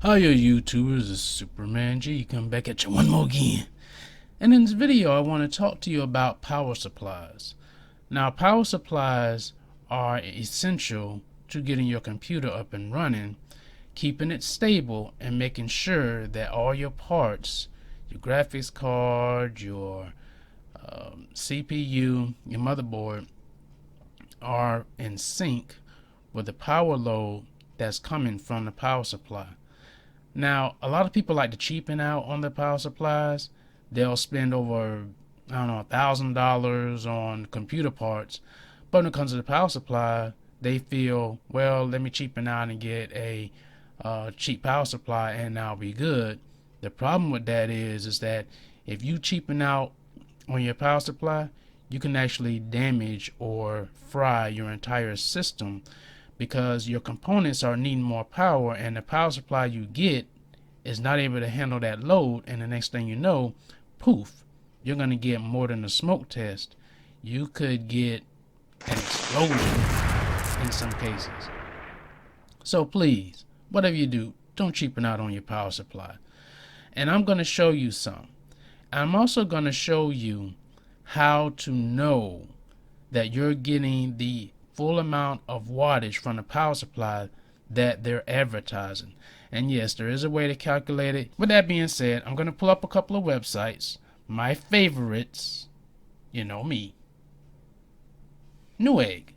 Hiya YouTubers, it's Superman G coming back at you one more again. And in this video I want to talk to you about power supplies. Now power supplies are essential to getting your computer up and running, keeping it stable, and making sure that all your parts, your graphics card, your CPU, your motherboard, are in sync with the power load that's coming from the power supply. Now, a lot of people like to cheapen out on their power supplies. They'll spend over, I don't know, $1,000 on computer parts. But when it comes to the power supply, they feel, well, let me cheapen out and get a cheap power supply and I'll be good. The problem with that is that if you cheapen out on your power supply, you can actually damage or fry your entire system, because your components are needing more power and the power supply you get is not able to handle that load, and the next thing you know, poof, you're going to get more than a smoke test. You could get an explosion in some cases. So please, whatever you do, don't cheapen out on your power supply. And I'm going to show you some. I'm also going to show you how to know that you're getting the full amount of wattage from the power supply that they're advertising. And yes, there is a way to calculate it. With that being said, I'm going to pull up a couple of websites. My favorites, you know me, Newegg.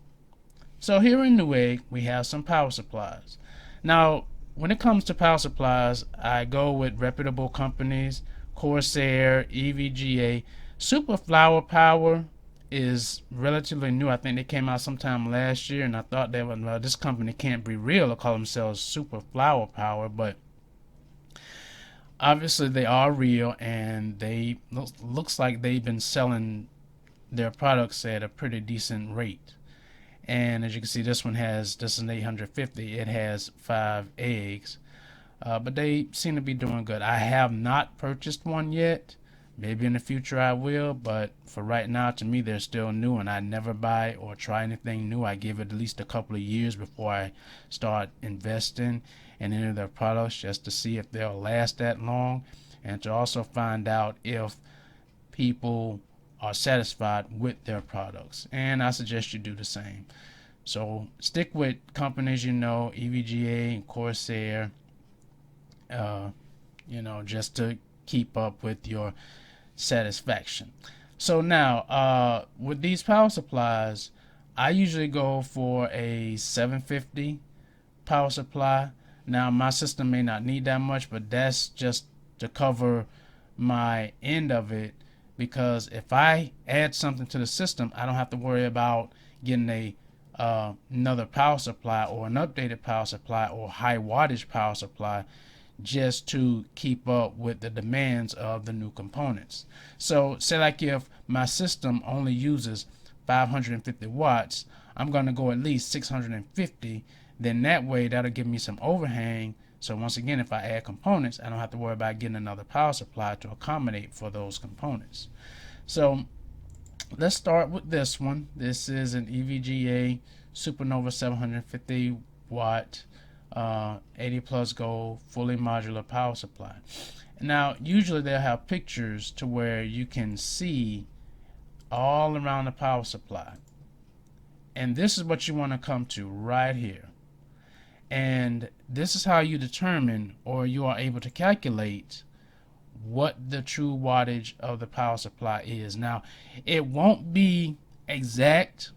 So here in Newegg, we have some power supplies. Now, when it comes to power supplies, I go with reputable companies: Corsair, EVGA. Super Flower Power is relatively new. I think they came out sometime last year, and I thought they were, well, this company can't be real to call themselves Super Flower Power, but obviously they are real, and they looks like they've been selling their products at a pretty decent rate. And as you can see, this is an 850. It has 5 eggs, but they seem to be doing good. I have not purchased one yet. Maybe in the future I will, but for right now, to me, they're still new, and I never buy or try anything new. I give it at least a couple of years before I start investing in any of their products, just to see if they'll last that long, and to also find out if people are satisfied with their products. And I suggest you do the same. So stick with companies you know, EVGA and Corsair, just to keep up with your satisfaction. So now with these power supplies, I usually go for a 750 power supply. Now my system may not need that much, but that's just to cover my end of it, because if I add something to the system, I don't have to worry about getting another power supply or an updated power supply or high wattage power supply, just to keep up with the demands of the new components. So say like if my system only uses 550 watts, I'm going to go at least 650. Then that way, that'll give me some overhang. So once again, if I add components, I don't have to worry about getting another power supply to accommodate for those components. So let's start with this one. This is an EVGA Supernova 750 watt 80 plus gold fully modular power supply. Now usually they'll have pictures to where you can see all around the power supply, and this is what you want to come to right here. And this is how you determine, or you are able to calculate, what the true wattage of the power supply is. Now it won't be exact,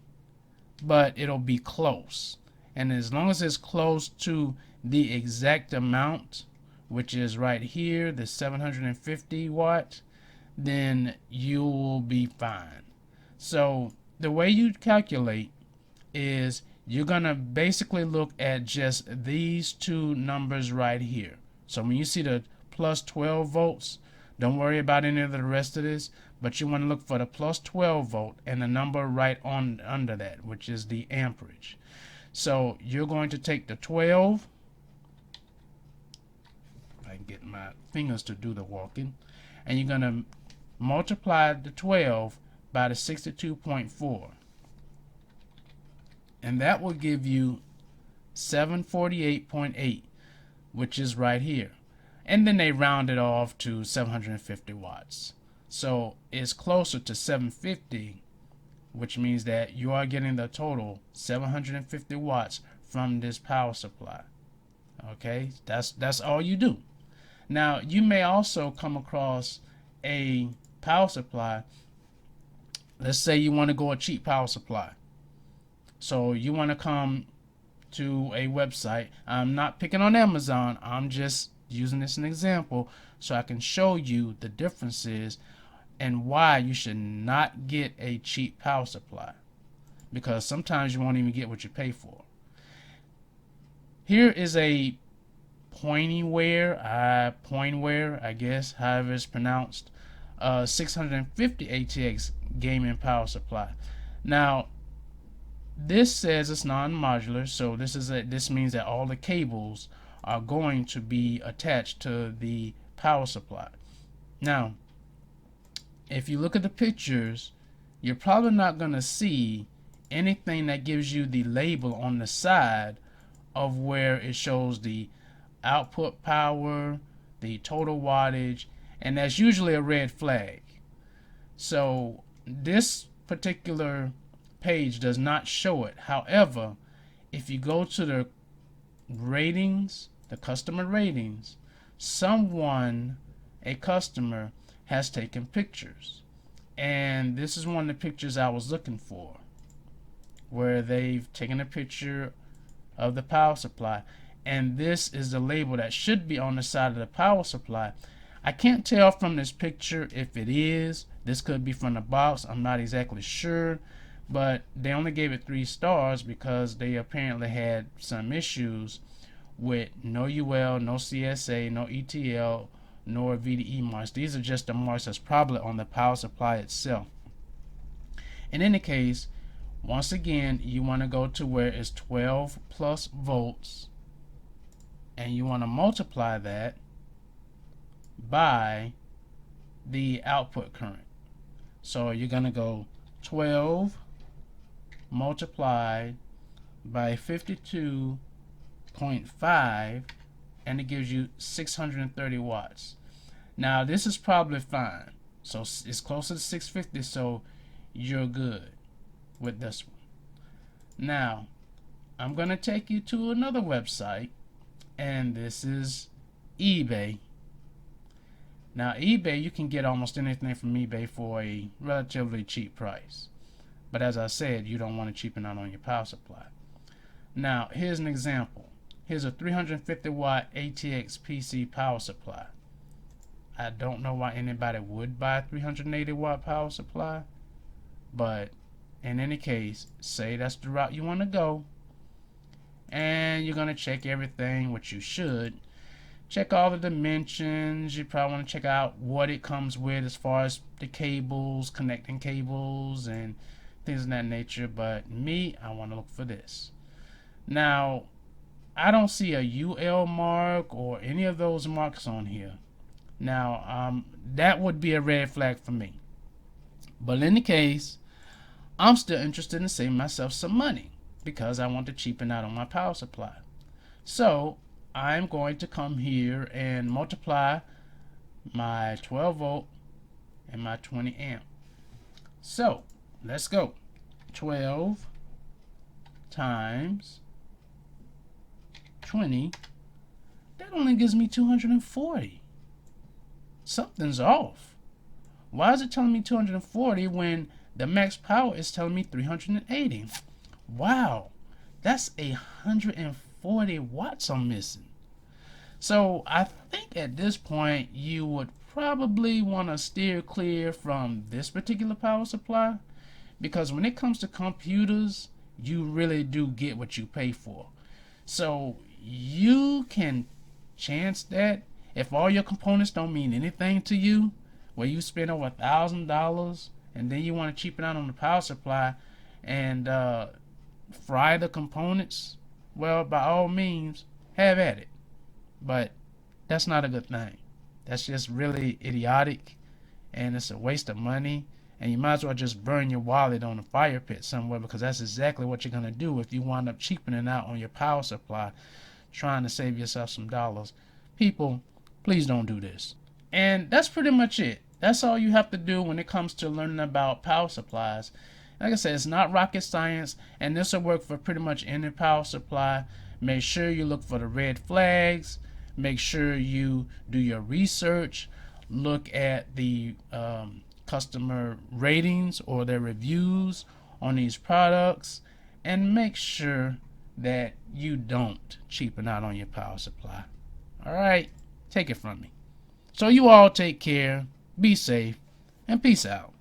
but it'll be close. And as long as it's close to the exact amount, which is right here, the 750 watt, then you will be fine. So the way you calculate is you're going to basically look at just these two numbers right here. So when you see the plus 12 volts, don't worry about any of the rest of this, but you want to look for the plus 12 volt and the number right on under that, which is the amperage. So you're going to take the 12, if I can get my fingers to do the walking, and you're going to multiply the 12 by the 62.4, and that will give you 748.8. which is right here. And then they round it off to 750 watts. So it's closer to 750, which means that you are getting the total 750 watts from this power supply. Okay, that's all you do. Now you may also come across a power supply. Let's say you want to go a cheap power supply. So you want to come to a website. I'm not picking on Amazon. I'm just using this as an example so I can show you the differences and why you should not get a cheap power supply, because sometimes you won't even get what you pay for. Here is a Pointware, I guess, however it's pronounced, 650 ATX gaming power supply. Now, this says it's non-modular, so this means that all the cables are going to be attached to the power supply. Now, if you look at the pictures, you're probably not going to see anything that gives you the label on the side of where it shows the output power, the total wattage, and that's usually a red flag. So this particular page does not show it. However, if you go to the ratings, the customer ratings, a customer has taken pictures, and this is one of the pictures I was looking for, where they've taken a picture of the power supply, and this is the label that should be on the side of the power supply. I can't tell from this picture if it is. This could be from the box, I'm not exactly sure, but they only gave it 3 stars because they apparently had some issues with no UL, no CSA, no ETL, nor VDE marks. These are just the marks that's probably on the power supply itself. In any case, once again, you want to go to where it's 12 plus volts, and you want to multiply that by the output current. So you're going to go 12 multiplied by 52.5, and it gives you 630 watts. Now this is probably fine, so it's closer to 650, so you're good with this one. Now I'm going to take you to another website, and this is eBay. Now eBay, you can get almost anything from eBay for a relatively cheap price, but as I said, you don't want to cheapen out on your power supply. Now here's an example. Here's a 350 watt ATX PC power supply. I don't know why anybody would buy a 380 watt power supply, but in any case, say that's the route you want to go, and you're going to check everything, which you should. Check all the dimensions. You probably want to check out what it comes with as far as the cables, connecting cables, and things of that nature. But me, I want to look for this. Now, I don't see a UL mark or any of those marks on here. Now, that would be a red flag for me. But in any case, I'm still interested in saving myself some money because I want to cheapen out on my power supply. So I'm going to come here and multiply my 12 volt and my 20 amp. So let's go. 12 times 20, that only gives me 240. Something's off. Why is it telling me 240 when the max power is telling me 380? Wow, that's 140 watts I'm missing. So I think at this point you would probably want to steer clear from this particular power supply, because when it comes to computers, you really do get what you pay for. So you can chance that if all your components don't mean anything to you, where you spend over $1,000 and then you want to cheapen out on the power supply and fry the components, well, by all means, have at it. But that's not a good thing. That's just really idiotic, and it's a waste of money, and you might as well just burn your wallet on a fire pit somewhere, because that's exactly what you're going to do if you wind up cheapening out on your power supply. trying to save yourself some dollars. People, please don't do this. And that's pretty much it. That's all you have to do when it comes to learning about power supplies. Like I said, it's not rocket science, and this will work for pretty much any power supply. Make sure you look for the red flags. Make sure you do your research. Look at the customer ratings or their reviews on these products, and make sure that you don't cheapen out on your power supply. Alright, take it from me. So you all take care, be safe, and peace out.